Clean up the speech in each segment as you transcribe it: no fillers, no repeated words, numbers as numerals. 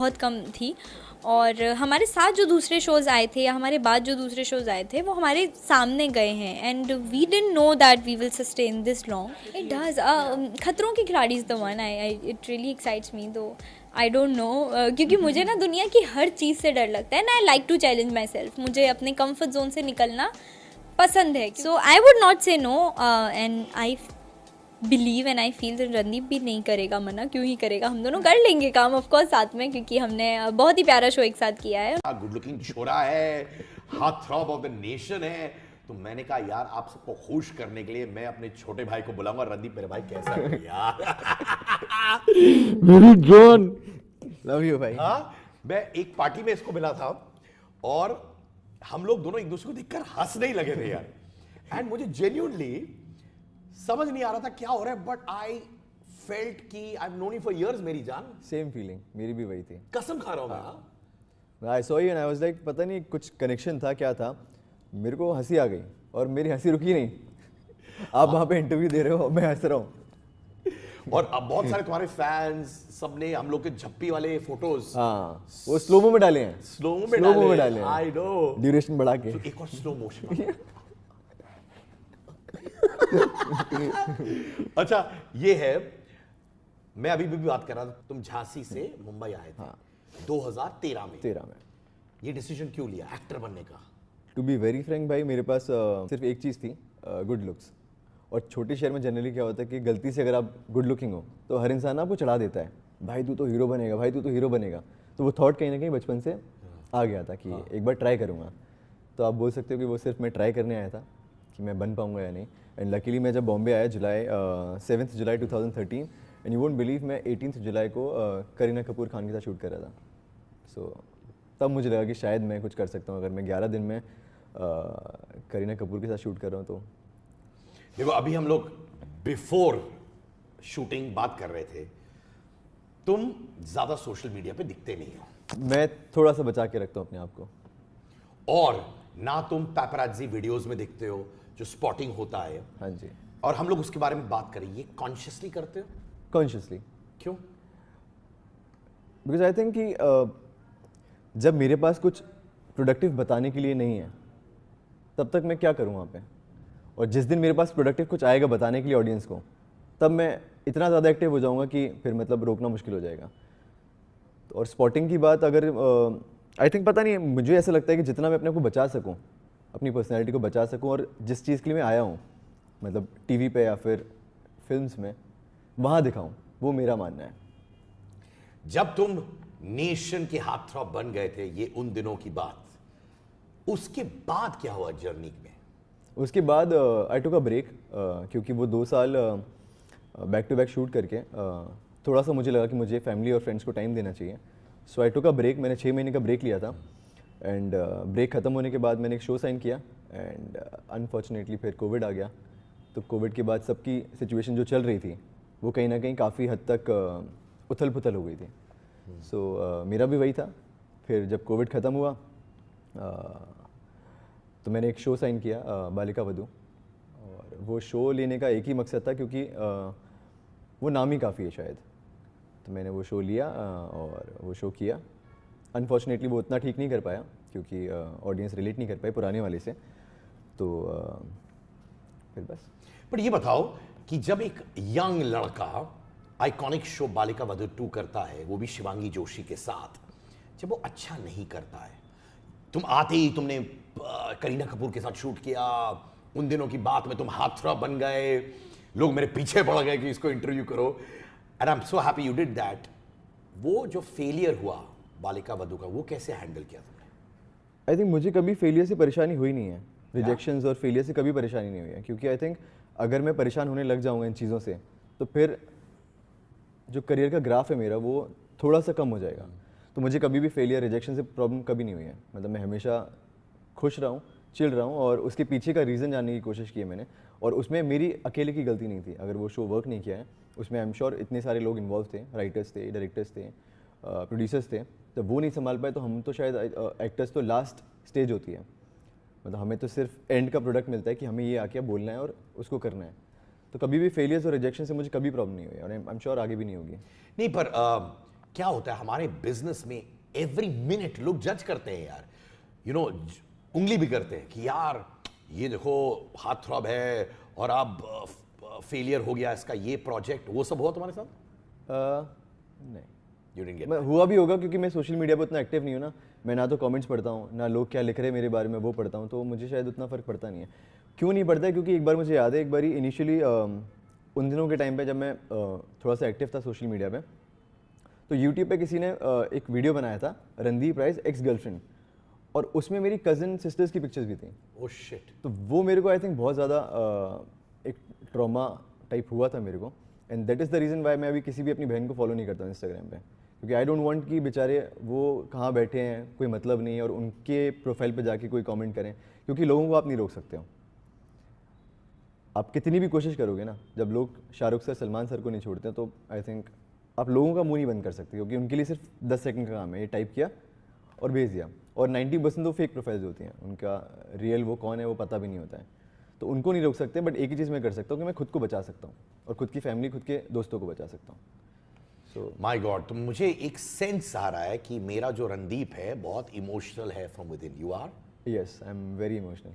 बहुत कम थी। और हमारे साथ जो दूसरे शोज़ आए थे या हमारे बाद जो दूसरे शोज़ आए थे वो हमारे सामने गए हैं, and we didn't know that we will sustain this long. It does. Khatron Ke Khiladi is the one. I it really excites me, though I don't know, क्योंकि मुझे ना दुनिया की हर चीज़ से डर लगता है, and I like to challenge myself. मुझे अपने कम्फर्ट जोन से निकलना पसंद है। So I would not say no, and I believe and I feel Randeep भी नहीं करेगा मना, क्यों ही करेगा, हम दोनों कर लेंगे काम ऑफ कोर्स साथ में, क्योंकि हमने बहुत ही प्यारा शो एक साथ किया है। गुड लुकिंग छोरा है, heart throb of the nation है, तो मैंने कहा यार आप सबको खुश करने के लिए मैं अपने छोटे भाई को बुलाऊंगा। रणदीप मेरे भाई कैसा है यार? मेरी जान, लव यू भाई। हाँ, मैं एक पार्टी में इसको मिला था और हम लोग दोनों एक दूसरे को देखकर हंसने ही लगे थे यार। एंड मुझे जेन्युइनली समझ नहीं आ रहा था क्या हो रहा है, बट आई फेल्ट कि I have known you for years मेरी जान। सेम फीलिंग मेरी भी वही थी। कसम खा रहा हूँ मैं। I saw you and I was like, पता नहीं कुछ कनेक्शन था, क्या था, मेरे को हंसी आ गई और मेरी हंसी रुकी नहीं। आप वहाँ पे इंटरव्यू दे रहे हो, मैं हंस रहा हूँ। और अब बहुत सारे तुम्हारे फैंस सबने हम लोग के झप्पी वाले फोटोज, हाँ, वो स्लोमो में डाले हैं। स्लो में डाले। आई नो, ड्यूरेशन बढ़ा के। तो एक और स्लो मोशन। अच्छा, ये है, मैं अभी भी बात कर रहा था, तुम झांसी से मुंबई आए थे। हाँ। 2013 में। 13 में। ये डिसीजन क्यों लिया एक्टर बनने का? टू बी वेरी फ्रैंक भाई, मेरे पास सिर्फ एक चीज़ थी, गुड लुक्स। और छोटे शहर में जनरली क्या होता है कि गलती से अगर आप गुड लुकिंग हो तो हर इंसान आपको चढ़ा देता है, भाई तू तो हीरो बनेगा, भाई तू तो हीरो बनेगा। तो वो थॉट कहीं ना कहीं बचपन से आ गया था कि एक बार ट्राई करूँगा। तो आप बोल सकते हो कि वो सिर्फ मैं ट्राई करने आया था कि मैं बन पाऊँगा या नहीं। एंड लकीली मैं जब बॉम्बे आया 7 जुलाई 2013, एंड यू वोंट बिलीव मैं 18 जुलाई को करीना कपूर खान के साथ शूट कर रहा था। सो तब मुझे लगा कि शायद मैं कुछ कर सकता हूँ अगर मैं 11 दिन में करीना कपूर के साथ शूट कर रहा हूँ तो। देखो, अभी हम लोग बिफोर शूटिंग बात कर रहे थे, तुम ज्यादा सोशल मीडिया पे दिखते नहीं हो। मैं थोड़ा सा बचा के रखता हूँ अपने आप को। और ना तुम पैपराजी वीडियोस में दिखते हो जो स्पॉटिंग होता है। हाँ जी। और हम लोग उसके बारे में बात करें, ये कॉन्शियसली करते हो? कॉन्शियसली। क्यों? बिकॉज आई थिंक कि जब मेरे पास कुछ प्रोडक्टिव बताने के लिए नहीं है तब तक मैं क्या करूँ वहाँ पे, और जिस दिन मेरे पास प्रोडक्टिव कुछ आएगा बताने के लिए ऑडियंस को, तब मैं इतना ज़्यादा एक्टिव हो जाऊँगा कि फिर मतलब रोकना मुश्किल हो जाएगा। तो और स्पॉटिंग की बात अगर आई थिंक, पता नहीं, मुझे ऐसा लगता है कि जितना मैं अपने को बचा सकूँ, अपनी पर्सनैलिटी को बचा सकूँ, और जिस चीज़ के लिए मैं आया हूँ, मतलब टीवी पे या फिर फिल्म्स में, वहाँ दिखाऊँ, वो मेरा मानना है। जब तुम नेशन के हार्ट थ्रॉब बन गए थे, ये उन दिनों की बात, उसके बाद क्या हुआ जर्नी में? उसके बाद आई टुक अ ब्रेक, क्योंकि वो 2 साल बैक टू बैक शूट करके थोड़ा सा मुझे लगा कि मुझे फैमिली और फ्रेंड्स को टाइम देना चाहिए। सो आई टुक अ ब्रेक। मैंने 6 महीने का ब्रेक लिया था, एंड ब्रेक ख़त्म होने के बाद मैंने एक शो साइन किया, एंड अनफॉर्चुनेटली फिर कोविड आ गया। तो कोविड के बाद सबकी सिचुएशन जो चल रही थी वो कहीं ना कहीं काफ़ी हद तक उथल पुथल हो गई थी। सो मेरा भी वही था। फिर जब कोविड ख़त्म हुआ तो मैंने एक शो साइन किया, बालिका वधू। और वो शो लेने का एक ही मकसद था, क्योंकि वो नाम ही काफ़ी है शायद। तो मैंने वो शो लिया और वो शो किया। अनफॉर्चुनेटली वो उतना ठीक नहीं कर पाया, क्योंकि ऑडियंस रिलेट नहीं कर पाई पुराने वाले से। तो फिर बस। पर ये बताओ कि जब एक यंग लड़का आइकॉनिक शो बालिका वधू 2 करता है, वो भी शिवांगी जोशी के साथ, जब वो अच्छा नहीं करता है, तुम आते ही तुमने करीना कपूर के साथ शूट किया, उन दिनों की बात में तुम हार्ट थ्रॉब बन गए, लोग मेरे पीछे पड़ गए कि इसको इंटरव्यू करो, and I am so happy you did that. वो जो फेलियर हुआ बालिका वधू का, वो कैसे हैंडल किया तुमने? आई थिंक मुझे कभी फेलियर से परेशानी हुई नहीं है, रिजेक्शंस और फेलियर से कभी परेशानी नहीं हुई है, क्योंकि आई थिंक अगर मैं परेशान होने लग जाऊंगा इन चीज़ों से तो फिर जो करियर का ग्राफ है मेरा वो थोड़ा सा कम हो जाएगा। तो मुझे कभी भी फेलियर, रिजेक्शन से प्रॉब्लम कभी नहीं हुई है। मतलब मैं हमेशा खुश रहा हूँ, चिल रहा हूँ, और उसके पीछे का रीज़न जानने की कोशिश की है मैंने। और उसमें मेरी अकेले की गलती नहीं थी। अगर वो शो वर्क नहीं किया है, उसमें आई एम श्योर इतने सारे लोग इन्वॉल्व थे, राइटर्स थे, डायरेक्टर्स थे, प्रोड्यूसर्स थे। तो वो नहीं संभाल पाए तो हम तो शायद, एक्टर्स तो लास्ट स्टेज होती है, मतलब हमें तो सिर्फ एंड का प्रोडक्ट मिलता है कि हमें ये आके बोलना है और उसको करना है। तो कभी भी फेलियर्स और रिजेक्शन से मुझे कभी प्रॉब्लम नहीं हुई, और आई एम श्योर आगे भी नहीं होगी। नहीं, पर क्या होता है हमारे बिजनेस में, एवरी मिनट लोग जज करते हैं यार, उंगली भी करते हैं कि यार ये देखो हाथ थ्रॉब है और अब फेलियर हो गया इसका ये प्रोजेक्ट। वो सब हुआ तुम्हारे साथ? नहीं, यू डिडंट गेट? मैं हुआ भी होगा क्योंकि मैं सोशल मीडिया पे उतना एक्टिव नहीं हूँ ना। मैं ना तो कमेंट्स पढ़ता हूँ, ना लोग क्या लिख रहे हैं मेरे बारे में वो पढ़ता हूँ, तो मुझे शायद उतना फ़र्क पड़ता नहीं है। क्यों नहीं पड़ता है? क्योंकि एक बार मुझे याद है, एक बार इनिशियली उन दिनों के टाइम पे जब मैं थोड़ा सा एक्टिव था सोशल मीडिया पे, तो यूट्यूब पे किसी ने एक वीडियो बनाया था, रणदीप राइज एक्स गर्लफ्रेंड, और उसमें मेरी कज़न सिस्टर्स की पिक्चर्स भी थी। Oh shit. तो वो मेरे को आई थिंक बहुत ज़्यादा एक ट्रॉमा टाइप हुआ था मेरे को, and that is the reason why मैं अभी किसी भी अपनी बहन को फॉलो नहीं करता हूँ इंस्टाग्राम पे, क्योंकि आई डोंट वांट कि बेचारे वो कहाँ बैठे हैं, कोई मतलब नहीं है, और उनके प्रोफाइल पे जाके कोई कमेंट करें, क्योंकि लोगों को आप नहीं रोक सकते हो। आप कितनी भी कोशिश करोगे ना, जब लोग शाहरुख सर, सलमान सर को नहीं छोड़ते हैं, तो आई थिंक आप लोगों का मुंह नहीं बंद कर सकते, क्योंकि उनके लिए सिर्फ 10 सेकंड का काम है, ये टाइप किया और भेज दिया। और 90% तो फेक प्रोफाइल्स होती हैं, उनका रियल वो कौन है वो पता भी नहीं होता है, तो उनको नहीं रोक सकते। बट एक ही चीज़ मैं कर सकता हूँ कि मैं खुद को बचा सकता हूँ और खुद की फैमिली, खुद के दोस्तों को बचा सकता हूँ। सो माय गॉड, तो मुझे एक सेंस आ रहा है कि मेरा जो रणदीप है बहुत इमोशनल है from within. You are? Yes, I am very emotional.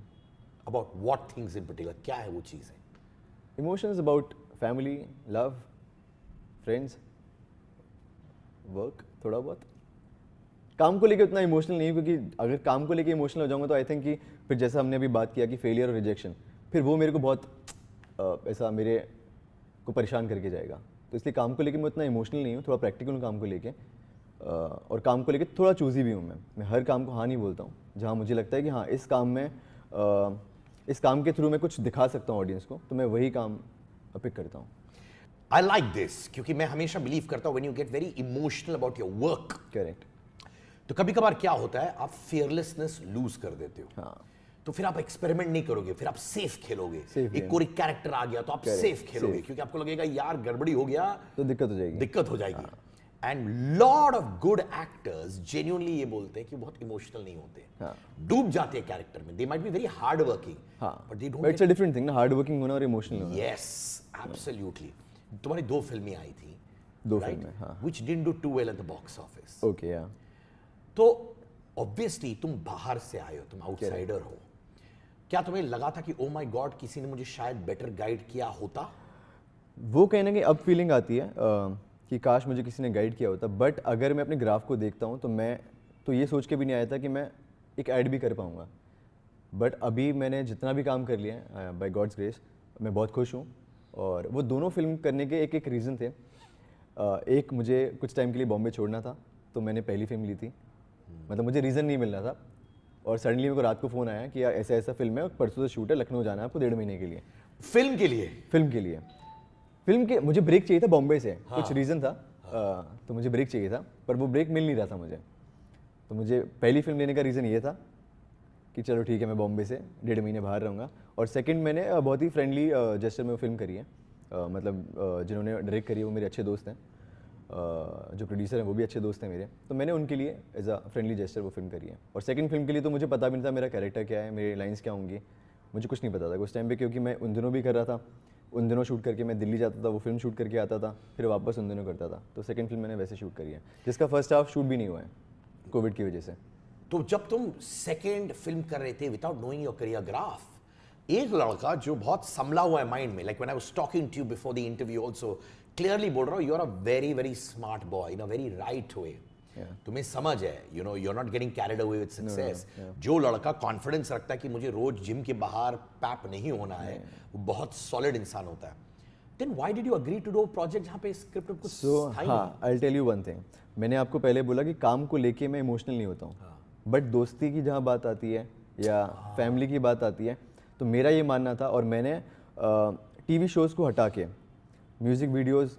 About what things in particular? क्या है वो चीज़ है? Emotions about family, love, friends, work, थोड़ा बहुत। काम को लेके उतना इमोशनल नहीं, क्योंकि अगर काम को लेके इमोशनल हो जाऊंगा तो आई थिंक कि फिर जैसा हमने अभी बात किया कि फेलियर और रिजेक्शन, फिर वो मेरे को बहुत ऐसा मेरे को परेशान करके जाएगा। तो इसलिए काम को लेके मैं उतना इमोशनल नहीं हूँ, थोड़ा प्रैक्टिकल हूँ काम को लेके, और काम को लेके थोड़ा चूज़ी भी हूँ। मैं हर काम को हाँ नहीं बोलता हूँ। जहाँ मुझे लगता है कि हाँ इस काम में इस काम के थ्रू मैं कुछ दिखा सकता हूँ ऑडियंस को, तो मैं वही काम पिक करता हूँ। आई लाइक दिस, क्योंकि मैं हमेशा बिलीव करता हूँ when you get very emotional about your work, correct. तो कभी कभार क्या होता है आप फियरलेसनेस लूज कर देते हो। हाँ, तो फिर आप एक्सपेरिमेंट नहीं करोगे, फिर आप सेफ खेलोगे। Safe एक game. कोई कैरेक्टर आ गया तो आप Correct, सेफ खेलोगे, safe. क्योंकि आपको लगेगा यार गड़बड़ी हो गया तो दिक्कत हो जाएगी। दिक्कत हो जाएगी। And lot of good actors genuinely ये बोलते हैं कि बहुत इमोशनल नहीं होते, हाँ। डूब जाते हैं कैरेक्टर में। They might be very hard working, हाँ, but they but it's a different thing ना, हार्ड वर्किंग होना और इमोशनल होना। Yes absolutely. तुम्हारी 2 फिल्में आई थी, दो फिल्में, हाँ। Which didn't do too well at the box office. Okay, या तो ऑब्वियसली तुम बाहर से आए हो, तुम आउटसाइडर हो। क्या तुम्हें लगा था कि ओ माय गॉड किसी ने मुझे शायद बेटर गाइड किया होता? वो कहीं ना कहीं अब फीलिंग आती है कि काश मुझे किसी ने गाइड किया होता। बट अगर मैं अपने ग्राफ को देखता हूँ तो मैं तो ये सोच के भी नहीं आया था कि मैं एक ऐड भी कर पाऊँगा। बट अभी मैंने जितना भी काम कर लिया है बाय गॉड्स ग्रेस, मैं बहुत खुश हूँ। और वो दोनों फिल्म करने के एक एक रीज़न थे। एक, मुझे कुछ टाइम के लिए बॉम्बे छोड़ना था, तो मैंने पहली फिल्म ली थी। मतलब मुझे रीज़न नहीं मिल रहा था, और सडनली मेरे को रात को फ़ोन आया कि यार ऐसा ऐसा फिल्म है, परसों से शूट है, लखनऊ जाना है आपको 1.5 महीने के लिए। फिल्म के लिए? फिल्म के मुझे ब्रेक चाहिए था बॉम्बे से। हाँ। कुछ रीज़न था, तो मुझे ब्रेक चाहिए था, पर वो ब्रेक मिल नहीं रहा था मुझे। तो मुझे पहली फिल्म लेने का रीज़न ये था कि चलो ठीक है, मैं बॉम्बे से 1.5 महीने बाहर रहूँगा। और सेकंड, मैंने बहुत ही फ्रेंडली जेस्चर में वो फिल्म करी है। मतलब जिन्होंने डायरेक्ट करी है वो मेरे अच्छे दोस्त हैं, जो प्रोड्यूसर हैं वो भी अच्छे दोस्त हैं मेरे, तो मैंने उनके लिए एज अ फ्रेंडली जेस्चर वो फिल्म करी है। और सेकंड फिल्म के लिए तो मुझे पता भी नहीं था मेरा कैरेक्टर क्या है, मेरी लाइंस क्या होंगी, मुझे कुछ नहीं पता था उस टाइम पे, क्योंकि मैं उन दिनों भी कर रहा था। उन दिनों शूट करके मैं दिल्ली जाता था, वो फिल्म शूट करके आता था, फिर वापस उन दिनों करता था। तो सेकंड फिल्म मैंने वैसे शूट करी है, जिसका फर्स्ट हाफ शूट भी नहीं हुआ है कोविड की वजह से। तो जब तुम सेकेंड फिल्म कर रहे थे without knowing your career graph, एक लड़का जो बहुत संभला हुआ है माइंड में, like when I was talking to you before the interview also, clearly बोल रहा हूँ, you are a very very smart boy in a very right way. तुम्हें समझ है, you know, you are not getting carried away with success. जो लड़का confidence रखता है कि मुझे रोज जिम के बाहर पैप नहीं होना है, वो बहुत सॉलिड इंसान होता है। Then why did you agree to do a project जहां पे स्क्रिप्ट कुछ था ही नहीं? हाँ, I tell you one thing, मैंने आपको पहले बोला कि काम को लेके मैं इमोशनल नहीं होता हूँ, बट दोस्ती की जहाँ बात आती है या फैमिली की बात आती है, तो मेरा ये मानना था। और मैंने टीवी शोज़ को हटा के म्यूज़िक वीडियोज़